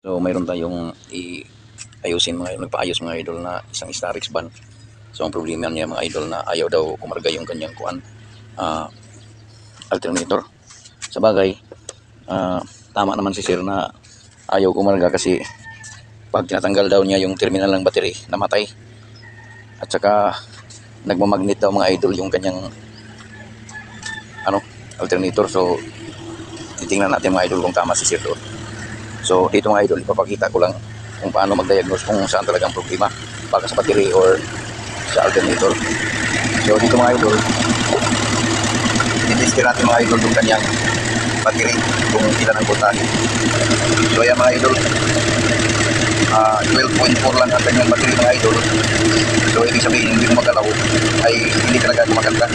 So mayroon tayong ayusin mga idol, nagpaayos mga idol na isang Starix ban. So ang problema niya mga idol na ayaw daw kumarga yung kanyang alternator. Sa bagay, tama naman si sir na ayaw kumarga kasi pag tinatanggal daw niya yung terminal ng battery, namatay. At saka nagmamagnet daw mga idol yung kanyang alternator. So titingnan natin mga idol kung tama si sir doon. So dito mga idol, ipapakita ko lang kung paano mag-diagnose kung saan talagang problema, baka sa battery or sa alternator. So dito mga idol, i-test natin mga idol yung kanyang battery kung ilan ang voltahe. So ayan mga idol, 12.4 lang ang kanyang battery mga idol. So ibig sabihin hindi gumagalaw ay hindi talaga gumaganda.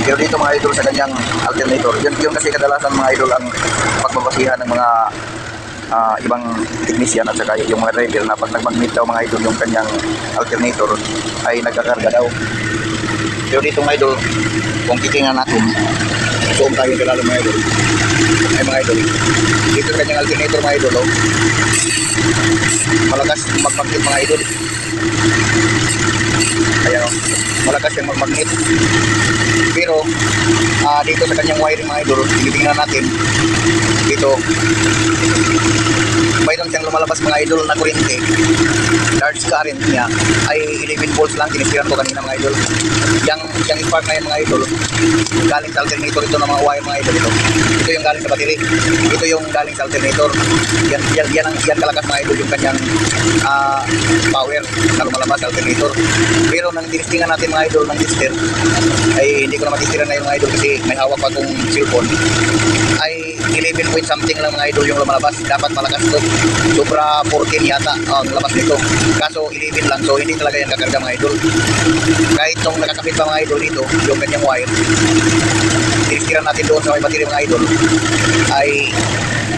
Pero dito mga idol sa kanyang alternator, yun kasi kadalasan mga idol ang pagbabasihan ng mga ibang technician at saka yung mga driver na pag nag-magnet daw mga idol yung kanyang alternator ay nagkakarga daw. Pero dito mga idol, kung titingnan natin, zoom tayo kilala mga idol, ay mga idol, dito sa kanyang alternator mga idol, malakas mag-magnet mga idol. Ayan o, malakas yung mag-magnet. Pero dito sa kanyang wiring mga idol, tinitingnan natin dito, mayroon siyang lumalabas mga idol na kuryente. Large current niya ay 11 volts lang, tinisiran ko kanina mga idol. Yung spark na yan mga idol, galing sa alternator ito ng mga wire mga idol ito. Ito yung galing sa battery, ito yung galing sa alternator. Yan kalakas mga idol yung kanyang power na lumalabas sa alternator. Pero nang tinistingan natin mga idol ng tester, ay hindi ko na matistiran na yung mga idol kasi may hawak pa kong cellphone, ay 11 point something lang mga idol yung lumalabas. Dapat malakas ito, sobra 14 yata ang labas nito, kaso 11 lang. So hindi talaga yan kakarga mga idol. Kahit nung nakakapit pa mga idol dito yung kanyang wire, tinistiran natin doon sa may battery mga idol, ay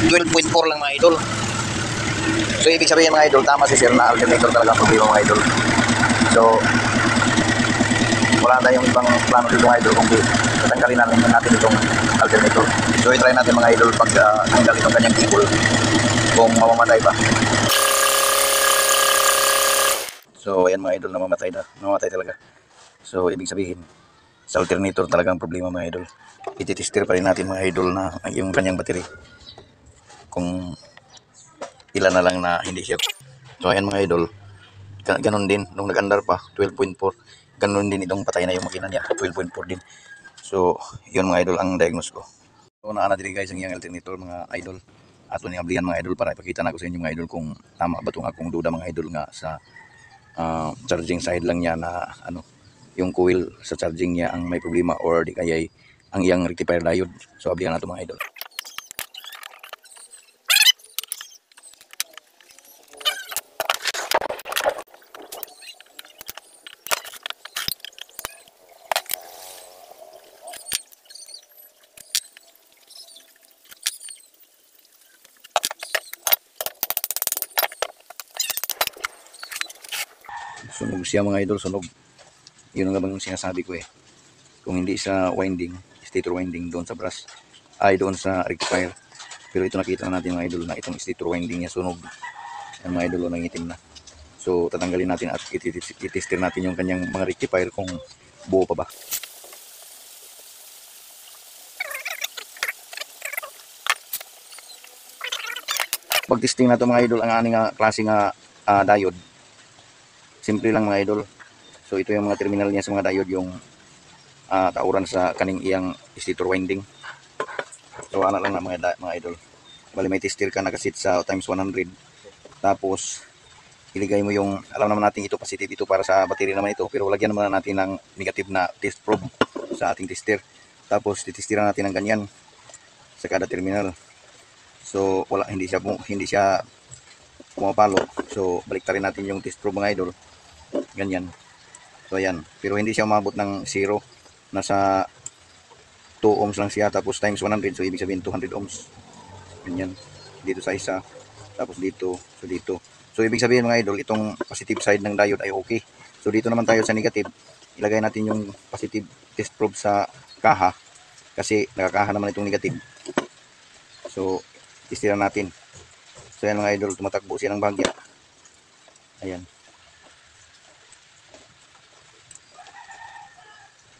12.4 lang mga idol. So ibig sabihin mga idol, tama si sir na alternator talaga ang problema mga idol. So wala tayong ibang plano dito mga idol kung tatanggalin natin itong alternator. So i-try natin mga idol pag tanggal itong kanyang cable kung mamamatay ba. So ayan mga idol, namamatay talaga. So ibig sabihin sa alternator talaga ang problema mga idol. Ititester pa rin natin mga idol na yung kanyang battery kung ilan na lang na hindi siya. So ayan mga idol, ganon din nung nag-andar pa 12.4, ganon din itong patay na yung makina niya, 12.4 din. So yun mga idol ang diagnose ko. So naana diri guys ang iyang alternator mga idol, ato ni ablihan mga idol para ipakita na ko sa inyo mga idol kung tama ba itong akong duda mga idol nga sa charging side lang niya na yung coil sa charging niya ang may problema or di kaya ang iyang rectifier diode. So ablihan nato mga idol. Sunog siya mga idol, sunog. Yun ang bang sinasabi ko kung hindi sa winding, stator winding doon sa brush, ay doon sa rectifier. Pero ito nakita na natin mga idol na itong stator winding niya sunog. Yan mga idol, nangitim na. So tatanggalin natin at itester natin yung kanyang mga rectifier kung buo pa ba. Pag testing na ito mga idol, ang aning klase nga diode, simple lang mga idol. So ito yung mga terminal niya sa mga diode, yung tauran sa kaning iyang stator winding. So ano lang na mga idol, bali may tester ka nakasit sa times 100, tapos iligay mo yung, alam naman natin ito positive, ito para sa battery naman ito, pero lagyan naman natin ng negative na test probe sa ating tester. Tapos titestiran natin ng ganyan sa kada terminal. So wala, hindi siya pumapalo. So baliktarin natin yung test probe mga idol, ganyan. So ayan, pero hindi siya umabot ng 0, nasa 2 ohms lang siya, tapos times 100, so ibig sabihin 200 ohms. Ganyan, dito sa isa, tapos dito, so dito. So ibig sabihin mga idol, itong positive side ng diode ay okay. So dito naman tayo sa negative, ilagay natin yung positive test probe sa kaha, kasi nakakaha naman itong negative. So testiran natin. So yan mga idol, tumatakbo siya ng bahagya. Ayan.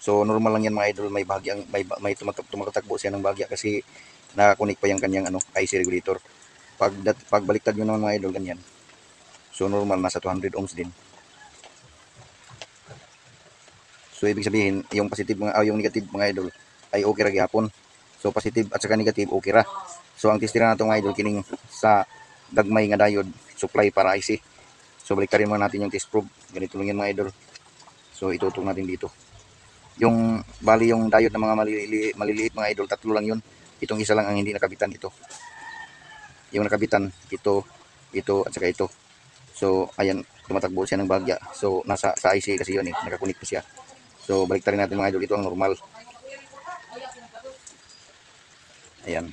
So normal lang yan mga idol, may bahagyang may tumatakbo siya ng bahagya kasi nakakunik pa yung kanyang IC regulator. Pag baliktad nyo naman mga idol, ganyan. So normal, nasa 200 ohms din. So ibig sabihin, yung positive yung negative mga idol ay okay ra gyapon. So positive at saka negative okay ra. So ang testira nato mga idol kining sa gagmay nga diode supply para IC. So baliktarin muna natin yung test probe. Ganito lang yan mga idol. So itutong natin dito. Yung bali yung diode ng mga maliliit mga idol, tatlo lang yun. Itong isa lang ang hindi nakabitan, ito. Yung nakabitan, ito at saka ito. So ayan, tumatakbo siya ng bahagya. So nasa sa IC kasi yun nakakunik pa siya. So baliktarin natin mga idol, ito ang normal. Ayan.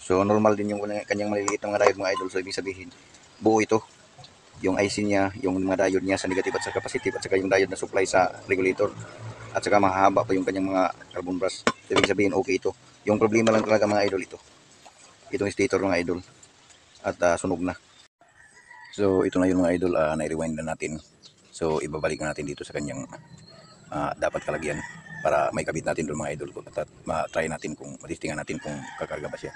So normal din yung kanyang maliliit na mga diode mga idol. So ibig sabihin, buo ito. Yung IC niya, yung mga diode niya sa negative at saka positive, at saka yung diode na supply sa regulator. At saka mahaba pa yung kanyang mga carbon brush. So ibig sabihin, okay ito. Yung problema lang talaga mga idol, ito. Itong stator mga idol. At sunog na. So ito na yung mga idol, na-rewind na natin. So ibabalik natin dito sa kanyang dapat kalagyan para may kabit natin doon mga idol ko, at ma-try natin kung matistingan natin kung kakarga ba siya.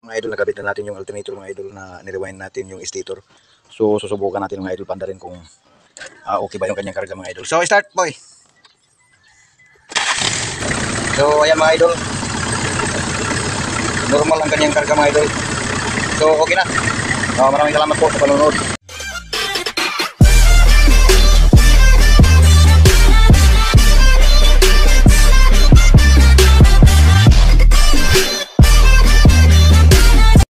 Mga idol, nagabit na natin yung alternator mga idol, na nirewind natin yung stator. So susubukan natin mga idol, panda rin kung okay ba yung kanyang karga mga idol. So start boy. So ayan mga idol, normal ang kanyang karga mga idol. So okay na. Maraming salamat po sa panonood.